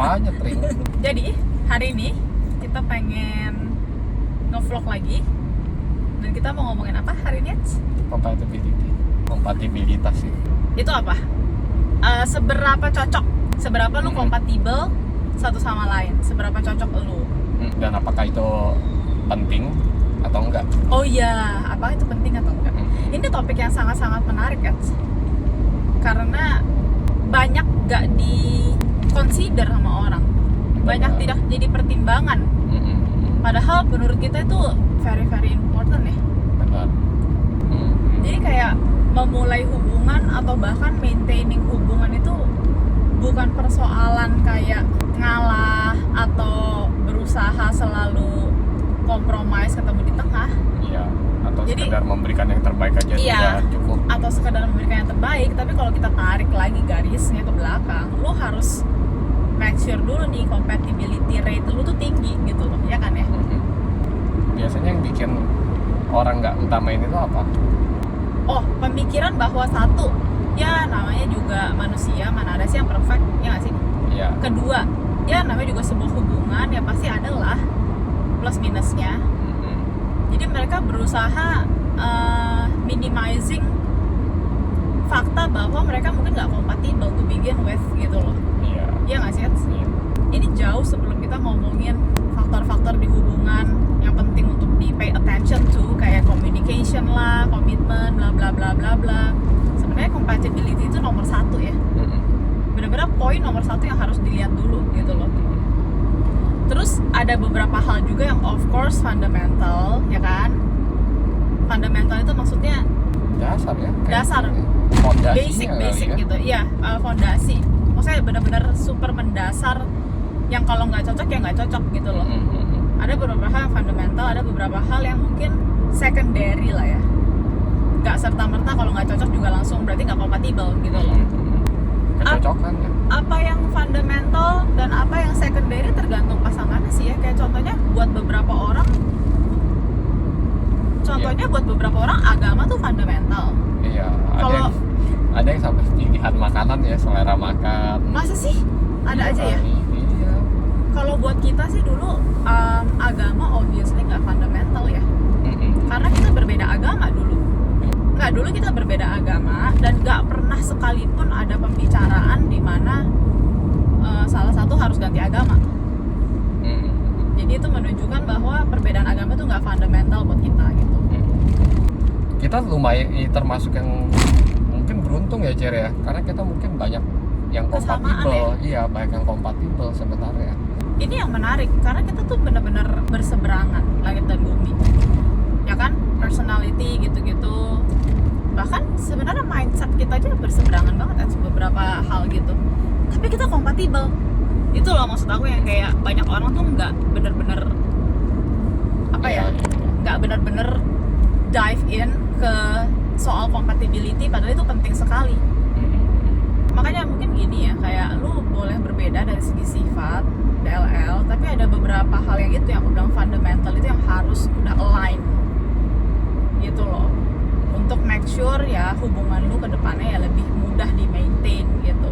Apanya Tring? Jadi hari ini kita pengen nge-vlog lagi. Dan kita mau ngomongin apa hari ini? Kompatibilitas sih. Itu apa? Seberapa cocok, seberapa lu kompatibel satu sama lain, seberapa cocok lu. Dan apakah itu penting atau enggak? Oh iya, apa itu penting atau enggak? Ini topik yang sangat-sangat menarik kan? Karena banyak gak di-consider sama orang, banyak tidak jadi pertimbangan. Padahal menurut kita itu very very important ya. Benar. Jadi kayak memulai hubungan atau bahkan maintaining hubungan itu bukan persoalan kayak ngalah atau berusaha selalu kompromis ketemu di tengah. Iya. Atau Jadi, sekedar memberikan yang terbaik aja sudah cukup. Atau sekedar memberikan yang terbaik, tapi kalau kita tarik lagi garisnya ke belakang, lo harus make sure dulu nih compatibility rate lu tuh tinggi gitu loh, ya kan ya? Biasanya yang bikin orang nggak utamain itu apa? Oh, pemikiran bahwa satu, ya namanya juga manusia, mana ada sih yang perfect, ya nggak sih? Iya. Kedua, ya namanya juga sebuah hubungan, ya pasti adalah plus minusnya. Jadi mereka berusaha minimizing fakta bahwa mereka mungkin nggak compatible to begin with gitu loh. Iya. Iya nggak sih? Iya. Ini jauh sebelum kita ngomongin faktor-faktor di hubungan yang penting untuk di pay attention to, kayak communication lah, komitmen, bla bla bla bla bla. Sebenarnya compatibility itu nomor satu ya. Bener-bener poin nomor satu yang harus dilihat dulu gitu loh. Terus ada beberapa hal juga yang of course fundamental, ya kan? Fundamental itu maksudnya Dasar ya. dasar, Fondasinya basic kali ya. gitu. Iya, fondasi. Maksudnya benar-benar super mendasar yang kalau nggak cocok ya nggak cocok gitu loh. Ada beberapa hal yang fundamental, ada beberapa hal yang mungkin secondary lah ya. Nggak serta-merta kalau nggak cocok juga langsung berarti nggak kompatibel gitu loh. Kecocokan ya. Apa yang fundamental dan apa yang secondary tergantung pasangannya sih ya. Kayak contohnya buat beberapa orang, buat beberapa orang agama tuh fundamental. Iya. Kalau Ada yang sampai pilihan makanan ya, selera makan. masa sih ada aja ya? Iya. Kalau buat kita sih dulu agama obviously nggak fundamental ya, karena kita berbeda agama dulu. Nggak, dulu kita berbeda agama dan nggak pernah sekalipun ada pembicaraan di mana salah satu harus ganti agama. Jadi itu menunjukkan bahwa perbedaan agama itu nggak fundamental buat kita gitu. Kita lumayan termasuk yang mungkin beruntung ya Cer ya, karena kita mungkin banyak yang kompatibel. Iya, banyak yang kompatibel sebenarnya. Ini yang menarik karena kita tuh benar-benar berseberangan langit dan bumi, ya kan? Personality gitu-gitu, bahkan sebenarnya mindset kita aja berseberangan banget kan beberapa hal gitu. Tapi kita kompatibel. Itu loh maksud aku yang kayak banyak orang tuh nggak bener-bener nggak bener-bener dive in ke soal compatibility, padahal itu penting sekali. Makanya mungkin gini ya, kayak lu boleh berbeda dari segi sifat, DLL, tapi ada beberapa hal yang itu yang aku bilang fundamental itu yang harus udah align gitu loh, untuk make sure ya hubungan lu ke depannya ya lebih mudah di maintain gitu.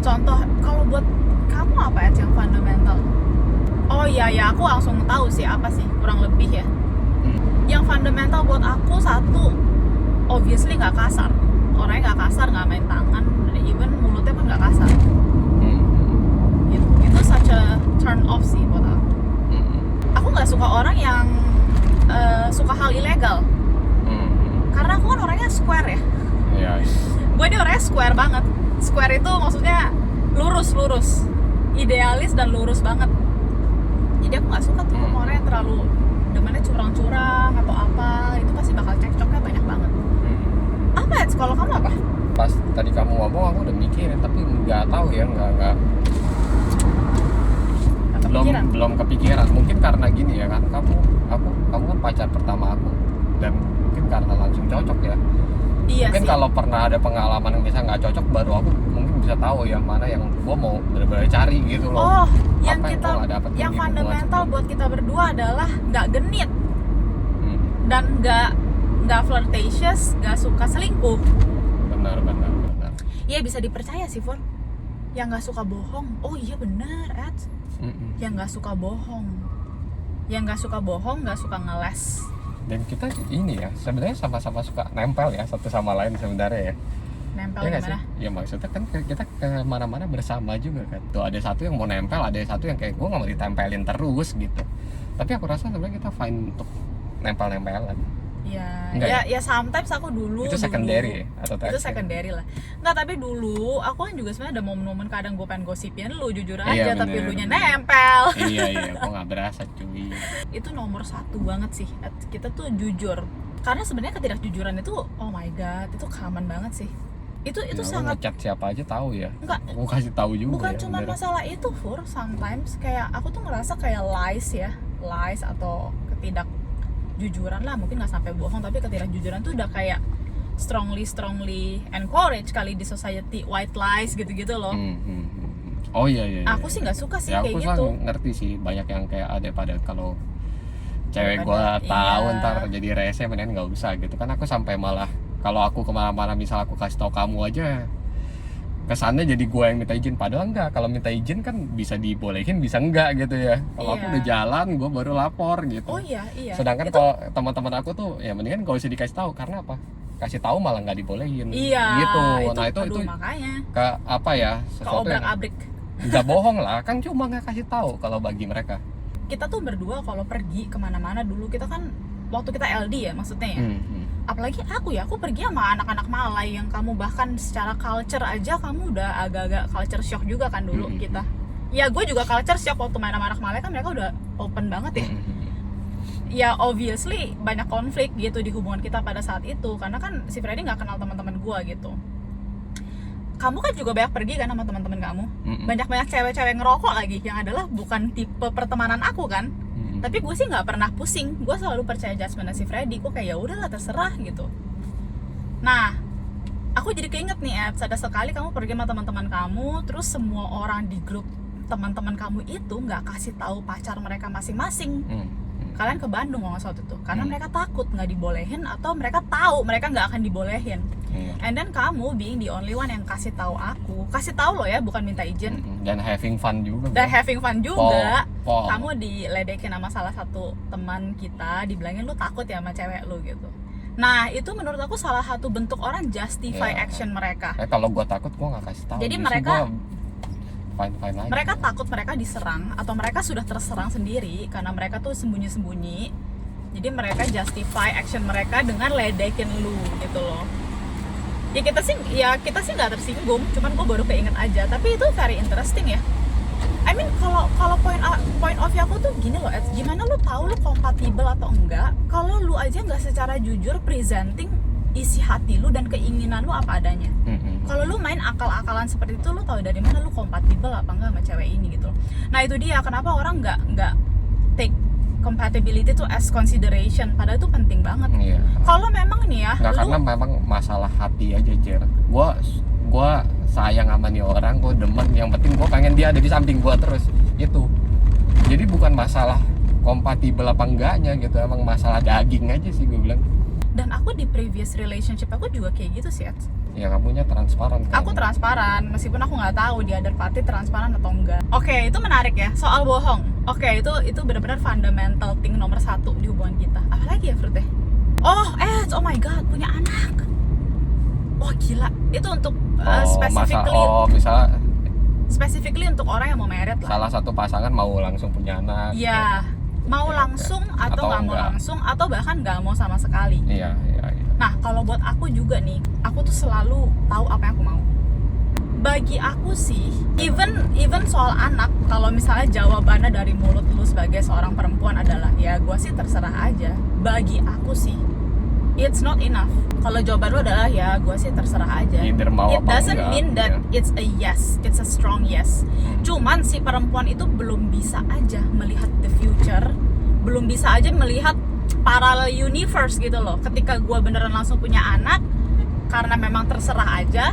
Contoh, kalau buat kamu apa ya yang fundamental? Oh iya ya, aku langsung tahu sih apa sih kurang lebih ya. Yang fundamental buat aku satu, obviously nggak kasar. Orangnya nggak kasar, nggak main tangan, dan even mulutnya pun nggak kasar. Gitu. Itu such a turn off sih buat aku. Aku nggak suka orang yang suka hal ilegal. Karena aku kan orangnya square ya. Iya. Gue dia orangnya square banget. Square itu maksudnya lurus, idealis dan lurus banget. Jadi aku nggak suka tuh sama orang yang terlalu demennya curang-curang atau apa. Itu pasti bakal cekcoknya banyak banget. Apa ya? Kalau kamu apa? Pas tadi kamu ngomong aku udah mikirin, tapi nggak tahu ya, nggak belum kepikiran. Mungkin karena gini ya kan, kamu kan pacar pertama aku, dan mungkin karena langsung cocok ya. Iya mungkin sih. Kalau pernah ada pengalaman yang bisa nggak cocok, baru aku mungkin bisa tahu yang mana yang gua mau benar-benar cari gitu loh. Oh, yang Apa kita gua nggak dapetin yang di hubungan fundamental sebelumnya. buat kita berdua adalah nggak genit dan nggak flirtatious, nggak suka selingkuh. Benar. Iya bisa dipercaya sih, Fur. yang nggak suka bohong. Oh iya benar, Ed. Yang nggak suka bohong, nggak suka ngeles. Dan kita ini ya sebenarnya sama-sama suka nempel ya satu sama lain sebenarnya ya. Nempel Ya nggak gimana? sih? Ya maksudnya kan kita kemana-mana bersama juga kan. Tuh ada satu yang mau nempel, ada satu yang kayak gue nggak mau ditempelin terus gitu. Tapi aku rasa sebenarnya kita fine untuk nempel-nempelan. Ya sometimes aku dulu Itu secondary atau itu secondary lah. Nggak, tapi dulu aku kan juga sebenarnya ada momen-momen kadang gue pengen gosipin lu jujur aja, Iya, tapi bener, lu nya bener. nempel. Iya, gue nggak berasa cuy. Itu nomor 1 banget sih, kita tuh jujur. Karena sebenarnya ketidakjujuran itu, oh my god, itu common banget sih. Itu Ya, sangat ngechat siapa aja tahu ya. Enggak, Aku kasih tahu juga. bukan ya, cuma bener. masalah itu, Fur. Sometimes kayak aku tuh ngerasa kayak lies atau ketidakjujuran lah, mungkin nggak sampai bohong, tapi ketidakjujuran tuh udah kayak strongly encourage kali di society, white lies gitu-gitu loh. Oh iya. Aku sih nggak suka sih Ya kayak aku gitu. ngerti sih, banyak yang kayak ada pada kalau cewek Daripada- gue tahu iya. ntar jadi rese, mendingan nggak usah gitu kan. Aku sampai malah kalau aku kemana-mana misal aku kasih tau kamu aja, kesannya jadi gue yang minta izin, padahal enggak. Kalau minta izin kan bisa dibolehin bisa enggak gitu ya. Kalau aku Iya. udah jalan gue baru lapor gitu. Oh iya. Sedangkan Itu- kalau teman-teman aku tuh ya mendingan gak usah dikasih tahu. Karena apa? Kasih tahu malah nggak dibolehin. Iya. Gitu. Nah aduh, itu makanya ke apa ya? Sesuatu yang keobrak-abrik. nggak bohong lah, kan cuma nggak kasih tahu kalau bagi mereka. Kita tuh berdua kalau pergi kemana-mana dulu, kita kan waktu kita LD ya maksudnya ya. Apalagi aku pergi sama anak-anak Malay yang kamu bahkan secara culture aja kamu udah agak-agak culture shock juga kan dulu kita. Ya gue juga culture shock waktu main sama anak Malay, kan mereka udah open banget ya. Ya obviously banyak konflik gitu di hubungan kita pada saat itu, karena kan si Freddy nggak kenal teman-teman gue gitu. Kamu kan juga banyak pergi kan sama teman-teman kamu. Banyak cewek-cewek ngerokok lagi, yang adalah bukan tipe pertemanan aku kan. Tapi gue sih nggak pernah pusing, gue selalu percaya judgement si Freddy. Gue kayak ya udahlah terserah gitu. Nah, aku jadi keinget nih Ed, ada sekali kamu pergi sama teman-teman kamu, terus semua orang di grup teman-teman kamu itu nggak kasih tahu pacar mereka masing-masing. Kalian ke Bandung waktu itu, karena mereka takut nggak dibolehin, atau mereka tahu mereka nggak akan dibolehin. And then kamu being the only one yang kasih tahu aku, kasih tahu loh ya, bukan minta izin. Dan having fun juga. Dan having fun juga. Paul. Kamu diledekin sama salah satu teman kita, dibilangin lu takut ya sama cewek lu gitu. Nah itu menurut aku salah satu bentuk orang justify action mereka. Kalau gue takut gue nggak kasih tahu. Jadi Justru mereka fine aja. Mereka takut mereka diserang, atau mereka sudah terserang sendiri karena mereka tuh sembunyi-sembunyi. Jadi mereka justify action mereka dengan ledekin lu gitu loh. Ya kita sih nggak tersinggung, cuman gue baru keinget aja. Tapi itu very interesting ya. I mean kalau point of view aku tuh gini loh, Ed, gimana lu tahu lu kompatibel atau enggak kalau lu aja nggak secara jujur presenting isi hati lu dan keinginan lu apa adanya. Kalau lu main akal-akalan seperti itu, lu tahu dari mana lu kompatibel apa enggak sama cewek ini gitu. Nah itu dia kenapa orang nggak take compatibility to as consideration, padahal itu penting banget. Iya. Kalau memang nih ya, Karena memang masalah hati aja, Jer. Gua sayang sama nih orang, gua demen. Yang penting gua pengen dia ada di samping gua terus. Itu. Jadi bukan masalah kompatibel apa enggaknya gitu, emang masalah daging aja sih gue bilang. Dan aku di previous relationship aku juga kayak gitu sih, Ed. Ya kamunya transparan kan? Aku transparan, meskipun aku nggak tahu di other party transparan atau enggak. Oke, itu menarik ya, soal bohong. Oke, itu benar-benar fundamental thing nomor 1 di hubungan kita. Apalagi ya, Fruit? Oh my god, punya anak. Oh gila, itu untuk specifically untuk orang yang mau married lah. Salah satu pasangan mau langsung punya anak. Iya, mau Ya, langsung atau nggak mau enggak. langsung, atau bahkan nggak mau sama sekali. Iya. Nah, kalau buat aku juga nih, aku tuh selalu tahu apa yang aku mau. Bagi aku sih, even soal anak, kalau misalnya jawabannya dari mulut lu sebagai seorang perempuan adalah ya gue sih terserah aja. Bagi aku sih, it's not enough. Kalau jawaban lu adalah ya gue sih terserah aja. Either mau It apa doesn't enggak, mean that ya. it's a yes, it's a strong yes. Cuman si perempuan itu belum bisa aja melihat the future, belum bisa aja melihat parallel universe gitu loh. Ketika gue beneran langsung punya anak, karena memang terserah aja.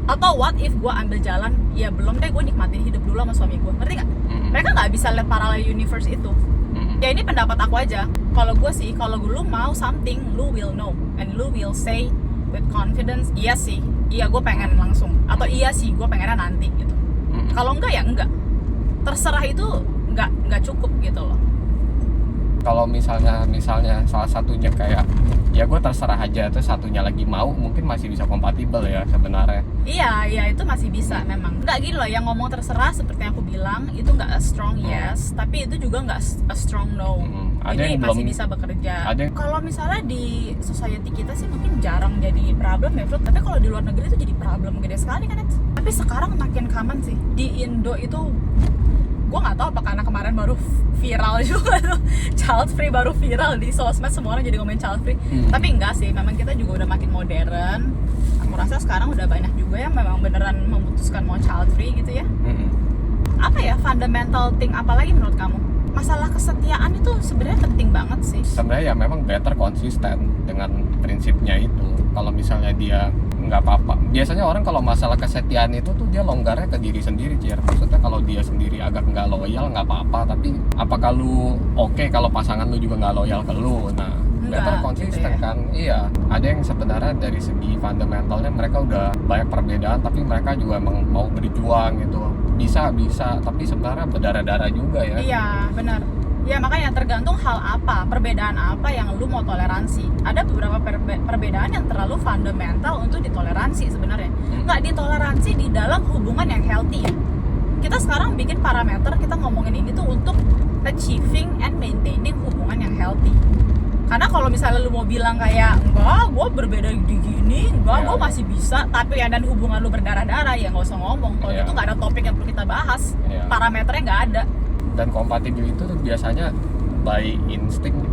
Atau what if gue ambil jalan, ya belum deh, gue nikmatin hidup dulu sama suami gue, ngerti gak? Mereka gak bisa lihat parallel universe itu. Ya ini pendapat aku aja. Kalau gue sih, kalau lu mau something, lu will know. And lu will say with confidence, iya sih, iya gue pengen langsung. Atau iya sih, gue pengennya nanti gitu. Kalau enggak ya enggak. Terserah itu enggak cukup gitu loh. Kalau misalnya salah satunya kayak ya gue terserah aja, terus satunya lagi mau, mungkin masih bisa kompatibel ya sebenarnya. Iya itu masih bisa memang. Enggak gini loh, yang ngomong terserah seperti yang aku bilang itu enggak a strong yes, tapi itu juga enggak a strong no. Ada Jadi yang masih belum- bisa bekerja. ada- Kalau misalnya di society kita sih mungkin jarang jadi problem ya, Fruit. Tapi kalau di luar negeri itu jadi problem gede sekali kan. Tapi sekarang makin common sih. Di Indo itu gue nggak tahu apa karena kemarin baru viral juga tuh, child free baru viral di sosmed, semua orang jadi ngomongin child free. Tapi enggak sih, memang kita juga udah makin modern. Aku rasa sekarang udah banyak juga yang memang beneran memutuskan mau child free gitu ya. Apa ya fundamental thing apalagi menurut kamu? Masalah kesetiaan itu sebenarnya penting banget sih. Sebenarnya ya memang better konsisten dengan prinsipnya itu. Kalau misalnya dia nggak apa-apa, biasanya orang kalau masalah kesetiaan itu tuh dia longgarnya ke diri sendiri, Cier. Maksudnya kalau dia sendiri agak nggak loyal nggak apa-apa, tapi apakah lu oke kalau pasangan lu juga nggak loyal ke lu? Nah, better Enggak, konsisten gitu ya. kan. Iya, ada yang sebenarnya dari segi fundamentalnya mereka udah banyak perbedaan, tapi mereka juga emang mau berjuang gitu. Bisa, tapi sebenarnya berdarah-darah juga ya. Iya, benar. Ya makanya tergantung hal apa, perbedaan apa yang lu mau toleransi. Ada beberapa perbedaan yang terlalu fundamental untuk ditoleransi sebenarnya. Nggak ditoleransi di dalam hubungan yang healthy ya. Kita sekarang bikin parameter, kita ngomongin ini tuh untuk achieving and maintaining hubungan yang healthy. Karena kalau misalnya lu mau bilang kayak enggak, gue berbeda di gini, enggak, gue masih bisa, tapi ya dan hubungan lu berdarah-darah, ya nggak usah ngomong. Kalau itu nggak ada topik yang perlu kita bahas, parameternya nggak ada. Dan kompatibel itu tuh biasanya by instinct,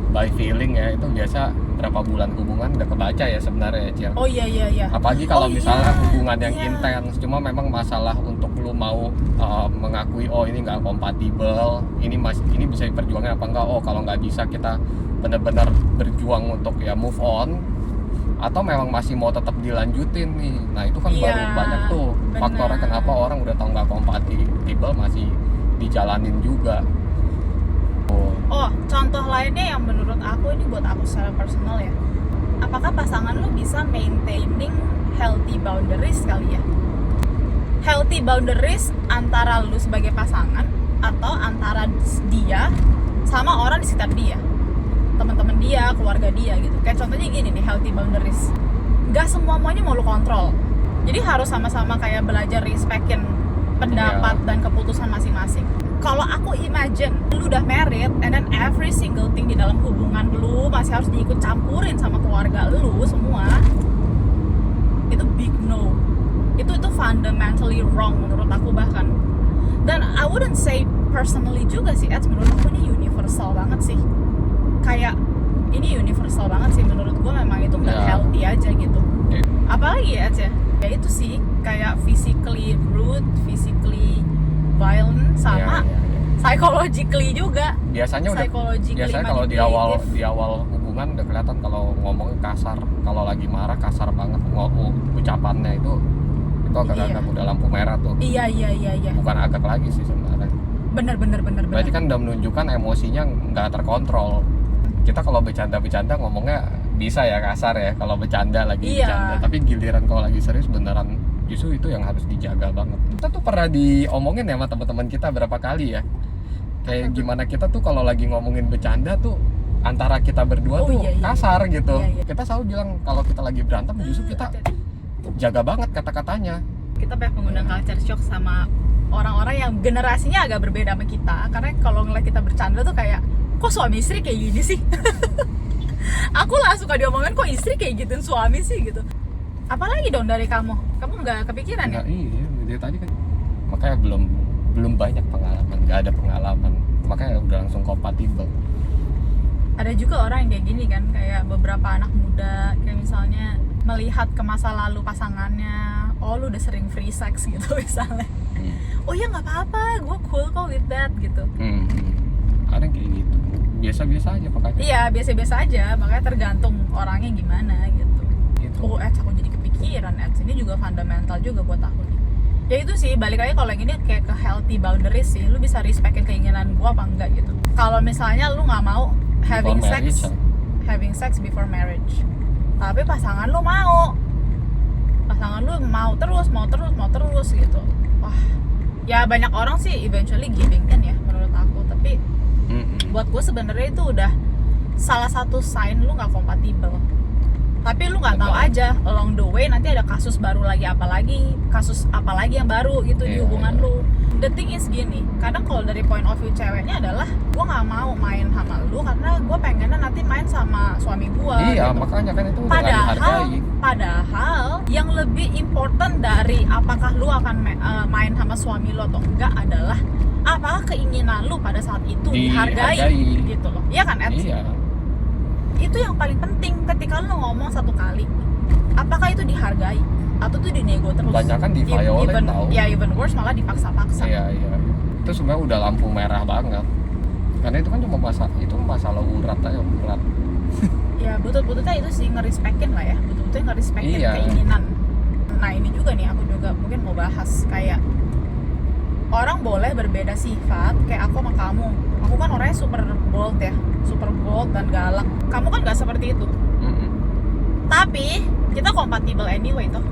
by feeling ya, itu biasa berapa bulan hubungan udah kebaca ya sebenarnya ya, Ciel. Oh iya. Apalagi kalau misalnya iya, hubungan yang iya. intens, cuma memang masalah untuk lu mau mengakui oh ini nggak kompatibel, ini bisa diperjuangin apa enggak, oh kalau nggak bisa kita benar-benar berjuang untuk ya move on, atau memang masih mau tetap dilanjutin nih. Nah itu kan Iya, baru banyak tuh faktornya benar. kenapa orang udah tahu nggak kompatibel masih dijalanin juga. Oh, contoh lainnya yang menurut aku, ini buat aku secara personal ya. Apakah pasangan lu bisa maintaining healthy boundaries kali ya? Healthy boundaries antara lu sebagai pasangan atau antara dia sama orang di sekitar dia. Teman-teman dia, keluarga dia gitu. Kayak contohnya gini nih, healthy boundaries. Gak semuanya mau lu kontrol. Jadi harus sama-sama kayak belajar respectin pendapat dan keputusan masing-masing. Kalau aku imagine lu udah married and then every single thing di dalam hubungan lu masih harus diikut campurin sama keluarga lu semua, itu big no. Itu fundamentally wrong menurut aku bahkan. Dan I wouldn't say personally juga sih, Eds, menurut aku ini universal banget sih. Kayak ini universal banget sih menurut gua, memang itu nggak healthy aja gitu. Apalagi ya, Eds ya? Ya itu sih kayak physically rude, physically violent, sama psychologically juga. Biasanya kalau di awal hubungan udah kelihatan kalau ngomongnya kasar, kalau lagi marah kasar banget, ucapannya itu agak-agak udah lampu merah tuh. Iya. Bukan agak lagi sih sebenarnya. Bener. Berarti kan udah menunjukkan emosinya nggak terkontrol. Kita kalau bercanda ngomongnya bisa ya kasar ya kalau bercanda bercanda, tapi giliran kalau lagi serius beneran justru itu yang harus dijaga banget. Kita tuh pernah diomongin ya sama teman-teman kita berapa kali ya, kayak gimana kita tuh kalau lagi ngomongin bercanda tuh antara kita berdua kasar gitu. Kita selalu bilang kalau kita lagi berantem justru kita jaga banget kata-katanya. Kita banyak mengundang culture shock sama orang-orang yang generasinya agak berbeda sama kita, karena kalau ngeliat kita bercanda tuh kayak, kok suami istri kayak gini sih? Aku lah suka diomongin, kok istri kayak gituin suami sih gitu. Apalagi dong dari kamu nggak kepikiran ya? Iya, dari tadi kan. Makanya belum banyak pengalaman, nggak ada pengalaman, makanya udah langsung kompatibel. Ada juga orang yang kayak gini kan, kayak beberapa anak muda kayak misalnya melihat ke masa lalu pasangannya, oh lu udah sering free sex gitu misalnya. Oh ya nggak apa-apa, gue cool kok with that gitu. Ada yang kayak gitu, biasa-biasa aja makanya. Iya, biasa-biasa aja, makanya tergantung orangnya gimana gitu. Oh, Eds, aku jadi kepikiran, Eds, ini juga fundamental juga buat aku nih. Ya itu sih, balik lagi kalau yang ini kayak ke healthy boundaries sih, lu bisa respectin keinginan gua apa enggak gitu. Kalau misalnya lu nggak mau having sex before marriage, tapi pasangan lu mau terus gitu, Ya banyak orang sih eventually giving in ya menurut aku, tapi buat gue sebenarnya itu udah salah satu sign lu nggak kompatibel. Tapi lu nggak tahu aja along the way nanti ada kasus baru lagi, kasus apa lagi yang baru gitu di hubungan lu. The thing is gini, kadang kalau dari point of view ceweknya adalah gue nggak mau main sama lu karena gue pengennya nanti main sama suami gue. Iya, gitu. makanya kan itu udah dihargai. Padahal yang lebih important dari apakah lu akan main sama suami lu atau enggak adalah apakah keinginan lu pada saat itu dihargai gitu loh. Iya kan, Ed? Iya. Itu yang paling penting ketika lu ngomong satu kali, apakah itu dihargai atau tuh dinego terus? Banyak kan di violate tau. Ya even worse malah dipaksa-paksa. Iya. Itu sebenarnya udah lampu merah banget. Karena itu kan cuma masalah urat aja, urat. Ya betul-betulnya itu sih ngerespekin lah ya, betul-betul ngerespekin keinginan. Nah ini juga nih aku juga mungkin mau bahas kayak orang boleh berbeda sifat, kayak aku sama kamu. Aku kan orangnya super bold dan galak. Kamu kan nggak seperti itu. Tapi kita kompatibel anyway toh.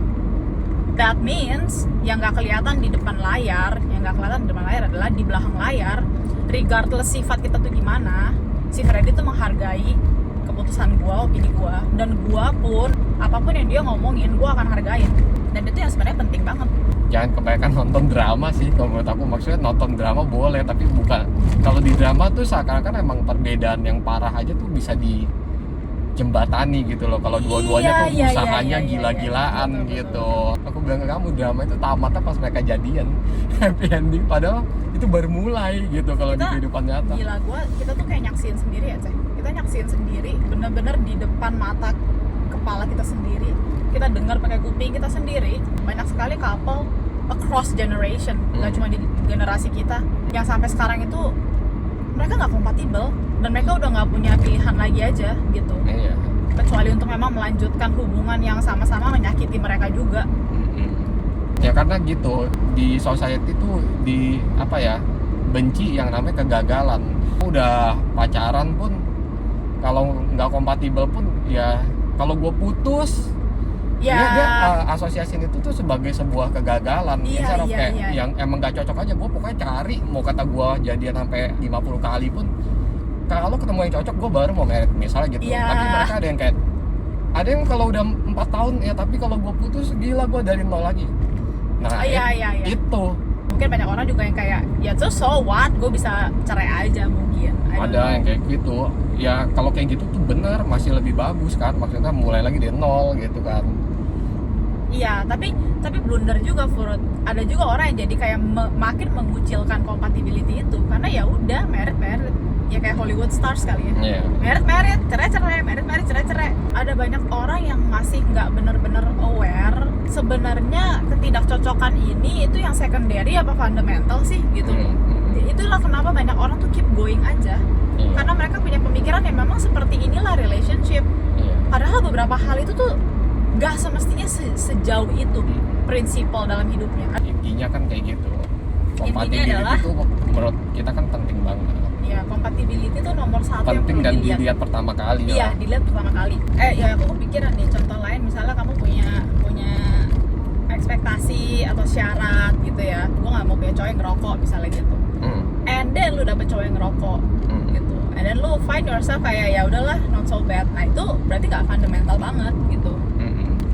That means yang nggak kelihatan di depan layar, adalah di belakang layar. Regardless sifat kita tuh gimana, si Freddy tuh menghargai keputusan gua, opini gua, dan gua pun apapun yang dia ngomongin gua akan hargain. Dan itu yang sebenarnya penting banget. Jangan kebanyakan nonton drama sih kalau menurut aku. Maksudnya nonton drama boleh, tapi bukan, kalau di drama tuh seakan-akan emang perbedaan yang parah aja tuh bisa dijembatani gitu loh. Kalau dua-duanya tuh usahanya gila-gilaan gitu. Aku bilang ke kamu, drama itu tamatnya pas mereka jadian. Happy ending, padahal itu baru mulai gitu kalau di kehidupan nyata. Gila, kita tuh kayak nyaksiin sendiri ya, Ceh. Kita nyaksiin sendiri, bener-bener di depan mata kepala kita sendiri. Kita dengar pakai kuping kita sendiri. Banyak sekali couple across generation, nggak cuma di generasi kita, yang sampai sekarang itu mereka nggak kompatibel dan mereka udah nggak punya pilihan lagi aja gitu. Iya. Kecuali untuk memang melanjutkan hubungan yang sama-sama menyakiti mereka juga. Ya karena gitu, di society tuh benci yang namanya kegagalan. Udah pacaran pun kalau nggak kompatibel pun ya, kalau gue putus dia asosiasiin itu tuh sebagai sebuah kegagalan. Yang emang gak cocok aja, gue pokoknya cari, mau kata gue jadian sampai 50 kali pun, kalau ketemu yang cocok gue baru mau married misalnya gitu. Tapi mereka ada yang kalau udah 4 tahun ya, tapi kalau gue putus gila gue dari nol lagi. Nah itu mungkin banyak orang juga yang kayak ya tuh so what, gue bisa cerai aja mungkin. Ada yang kayak gitu ya. Kalau kayak gitu tuh bener, masih lebih bagus kan, maksudnya mulai lagi dari nol gitu kan. Iya, tapi blunder juga, Furut. Ada juga orang yang jadi kayak makin mengucilkan compatibility itu karena ya udah married ya kayak Hollywood stars kali ya. Married, cerai, married, cerai. Ada banyak orang yang masih nggak bener-bener aware sebenarnya ketidakcocokan ini itu yang secondary apa fundamental sih gitu. Itulah kenapa banyak orang tuh keep going aja. Karena mereka punya pemikiran yang memang seperti inilah relationship. Padahal beberapa hal itu tuh gak semestinya sejauh itu prinsipal dalam hidupnya. Intinya kan kayak gitu. Compatibility itu menurut kita kan penting banget. Iya, compatibility itu nomor satu penting yang perlu dan dilihat pertama kali. Iya, dilihat pertama kali. Ya aku kepikiran nih contoh lain, misalnya kamu punya ekspektasi atau syarat gitu ya. Gue nggak mau punya cowok yang ngerokok misalnya gitu. And then lu dapet cowok yang ngerokok gitu. And then lu find yourself kayak ya udahlah not so bad. Nah itu berarti nggak fundamental banget gitu.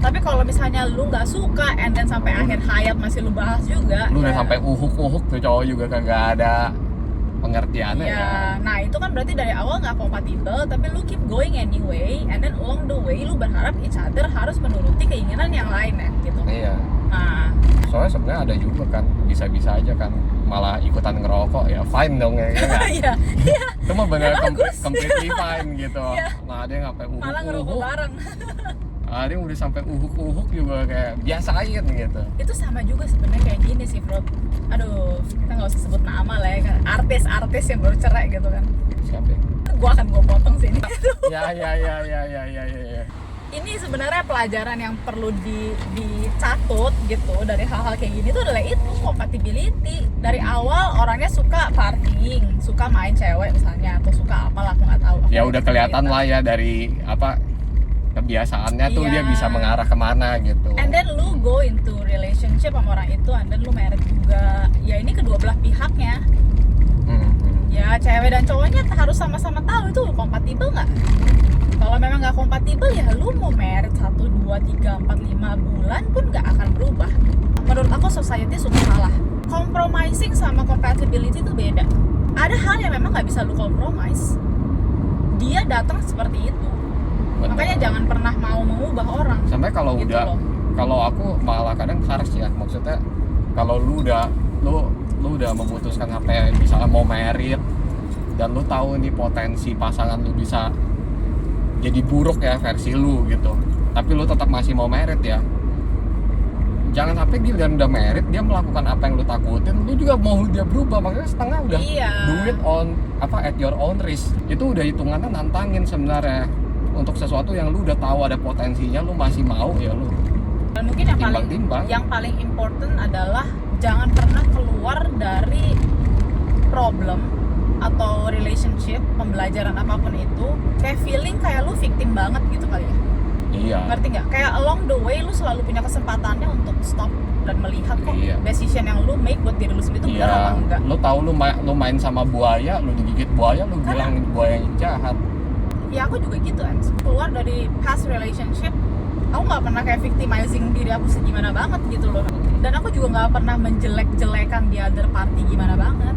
Tapi kalau misalnya lu nggak suka and then sampai akhir hayat masih lu bahas juga, lu udah sampai uhuk tuh cowok juga kagak ada pengertiannya ya. Nah itu kan berarti dari awal nggak kompatibel, tapi lu keep going anyway, and then along the way lu berharap each other harus menuruti keinginan yang lain ya gitu. Iya. Nah soalnya sebenarnya ada juga kan, bisa-bisa aja kan malah ikutan ngerokok, ya fine dong ya. Iya. Itu mah bener completely fine gitu. Nah ada yang sampai uhuk malah ngerokok bareng. Ada yang udah sampai uhuk juga kayak biasain gitu. Itu sama juga sebenarnya kayak gini sih, bro. Aduh, kita nggak usah sebut nama lah ya kan. Artis yang baru cerai gitu kan. Siapa ya? Gua potong sini. Ya. Ini sebenarnya pelajaran yang perlu dicatut gitu dari hal-hal kayak gini tuh adalah itu compatibility. Dari awal orangnya suka partying, suka main cewek misalnya, atau suka apalah aku nggak tahu. Ya udah kelihatan lah ya dari kebiasaannya tuh dia bisa mengarah kemana gitu. And then lu go into relationship sama orang gitu, and then lu married juga. Ya ini kedua belah pihaknya. Ya cewek dan cowoknya harus sama-sama tahu itu kompatibel nggak. Kalau memang nggak kompatibel ya lu mau married 1, 2, 3, 4, 5 bulan pun nggak akan berubah. Menurut aku society suka salah. Compromising sama compatibility itu beda. Ada hal yang memang nggak bisa lu compromise. Dia datang seperti itu. Betul. Makanya jangan pernah mau mengubah orang. Sampai kalau gitu udah loh. kalau aku malah kadang harus ya, maksudnya kalau lu udah memutuskan sampai misalnya mau married dan lu tahu nih potensi pasangan lu bisa jadi buruk ya versi lu gitu, tapi lu tetap masih mau married ya, jangan sampai dia udah married dia melakukan apa yang lu takutin, lu juga mau dia berubah. Makanya setengah udah do it on at your own risk. Itu udah hitungannya nantangin sebenarnya untuk sesuatu yang lu udah tahu ada potensinya, lu masih mau ya lu. Dan mungkin yang paling important adalah jangan pernah keluar dari problem atau relationship, pembelajaran apapun itu kayak feeling kayak lu victim banget gitu kali ya. Iya. Ngerti nggak? Kayak along the way lu selalu punya kesempatannya untuk stop dan melihat kok decision yang lu make buat diri lu sendiri itu benar apa enggak. Lu tahu lu main sama buaya, lu digigit buaya, lu bilang buaya yang jahat. Ya aku juga gitu kan. Keluar dari past relationship, aku nggak pernah kayak victimizing diri aku segimana banget gitu loh. Dan aku juga nggak pernah menjelek-jelekan the other party gimana banget.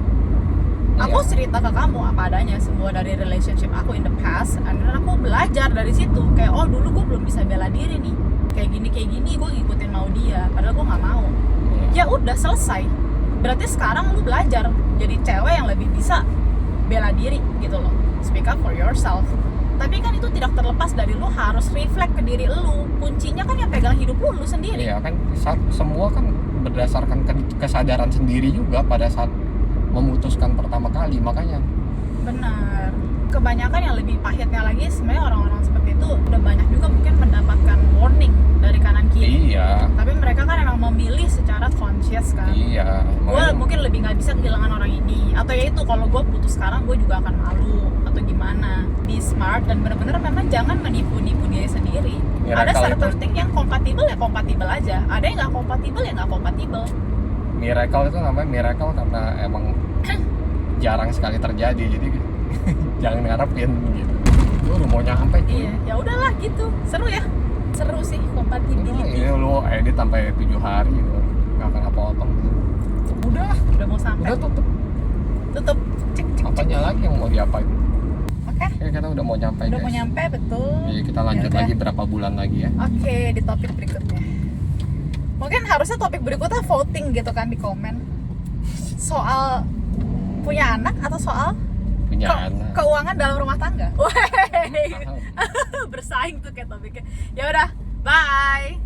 Aku cerita ke kamu apa adanya semua dari relationship aku in the past, and then aku belajar dari situ. Kayak dulu gue belum bisa bela diri nih. Kayak gini gue ngikutin mau dia, padahal gue nggak mau. Ya udah selesai. Berarti sekarang lu belajar jadi cewek yang lebih bisa bela diri gitu loh. Speak up for yourself. Tapi kan itu tidak terlepas dari lu harus reflect ke diri lu. Kuncinya kan yang pegang hidup lu sendiri. Iya kan, semua kan berdasarkan kesadaran sendiri juga pada saat memutuskan pertama kali, makanya. Benar. Kebanyakan yang lebih pahitnya lagi sebenarnya orang-orang seperti itu udah banyak juga mungkin mendapatkan warning dari kanan kiri. Iya. Tapi mereka kan emang memilih secara conscious kan. Iya. Gue mungkin lebih nggak bisa kehilangan orang ini, atau ya itu kalau gue putus sekarang gue juga akan malu atau gimana. Be smart dan benar-benar memang jangan menipu-nipu diri sendiri. Ada certain thing yang kompatibel ya kompatibel aja. Ada yang nggak kompatibel ya nggak kompatibel. Miracle itu namanya miracle karena emang jarang sekali terjadi, jadi jangan ngarepin gitu. Lu udah mau nyampe cuy. Iya, ya udahlah gitu. Seru ya. Seru sih compatibility. Ini lu edit sampai 7 hari gitu. Enggak akan potong. Udah mau sampai. Udah Tutup. Cek. Apanya lagi yang mau diapain? Oke. Kita udah mau nyampe, Udah guys. mau nyampe, betul. Jadi kita lanjut lagi berapa bulan lagi ya. Oke, di topik berikutnya. Mungkin harusnya topik berikutnya voting gitu kan di komen. Soal punya anak atau soal Punya anak. keuangan dalam rumah tangga. Bersaing tuh kayak topiknya. Ya udah, bye.